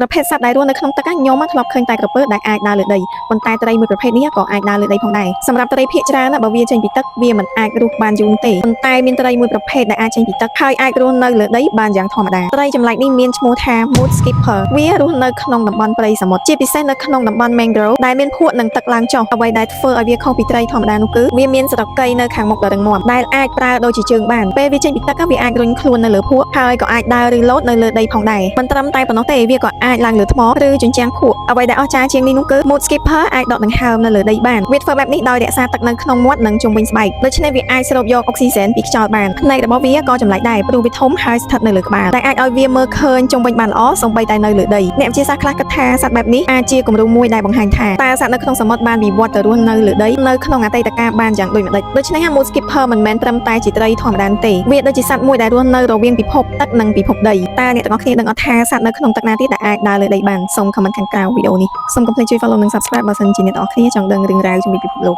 ប្រភេទសត្វដែលរស់នៅក្នុងទឹកខ្ញុំធ្លាប់ឃើញតែក្រពើដែលអាចដើរលើដីប៉ុន្តែត្រីមួយប្រភេទនេះក៏អាចដើរលើដីផងដែរសម្រាប់ត្រីភាគច្រើនបើវាចេញពីទឹកវាមិនអាចរស់បានយូរទេប៉ុន្តែមានត្រីមួយប្រភេទដែលអាចចេញពីទឹកហើយអាចរស់នៅលើដីបានយ៉ាងធម្មតាត្រីចម្លែកនេះមានឈ្មោះថា Mood Skipper វារស់នៅក្នុងតំបន់ព្រៃសមុទ្រជាពិសេសនៅក្នុងតំបន់ Mangrove ដែលមានភក់នឹងទឹកឡើងចុះអ្វីដែលធ្វើឲ្យវាខុសពីត្រីធម្មតានោះគឺវាមានស្រកីនៅខាងមុខដ៏រឹងមាំដែលអាចប្រើដូចជាជើងបានពេលវាចេញពីទឹកវាអាចរុញខ្លួននៅលើភក់ហើយក៏អាចដើរឬលោតនៅលើដីផងដែរមិនត្រឹមតែប៉ុណ្ណោះទេវាក៏អាចឡើងលើថ្មឬជញ្ជាំងភក់អ្វីដែលអស្ចារ្យជាងនេះនោះគឺ Mood Skipper អាចដកដង្ហើមនៅលើដីបានវាធ្វើបែបនេះដោយរក្សាទឹកនៅក្នុងមាត់និងជុំវិញស្បែកដូច្នេះវាអាចស្រូបយកអុកស៊ីហ្សែនពីខ្យល់បានផ្នែករបស់វាក៏ចម្លែកដែរព្រោះវាធំហើយស្ថិតនៅលើក្បាលដែលអាចឲ្យវាមើលឃើញជុំវិញបានល្អសូម្បីតែនៅលើដីអ្នកវិទ្យាសាស្ត្រខ្លះគិតថាសត្វបែបនេះអាចជាគំរូមួយដែលបង្ហាញថាតើសត្វនៅក្នុងសមុទ្របានវិវត្តទៅរស់នៅលើដីនៅក្នុងអតីតកាលបានយ៉ាងដូចម្តេចដូច្នេះ Mood Skipper មិនមែនត្រឹមតែជាត្រីធម្មតាទេវាដូចជាសត្វមួយដែលរស់នៅរវាងពិភពទឹកនិងពិភពដីតើអ្នកទាំងអស់គ្នាដឹងអត់ថាសត្វនៅក្នុងទឹកណាទៀតដែលអាចដើរលើដីបានសូម comment ខាងក្រោមវីដេអូនេះសូមកុំភ្លេចជួយ follow និង subscribe បើសិនជាអ្នកទាំងអស់គ្នាចង់ដឹងរឿងរ៉ាវជំនាញពិភពលោក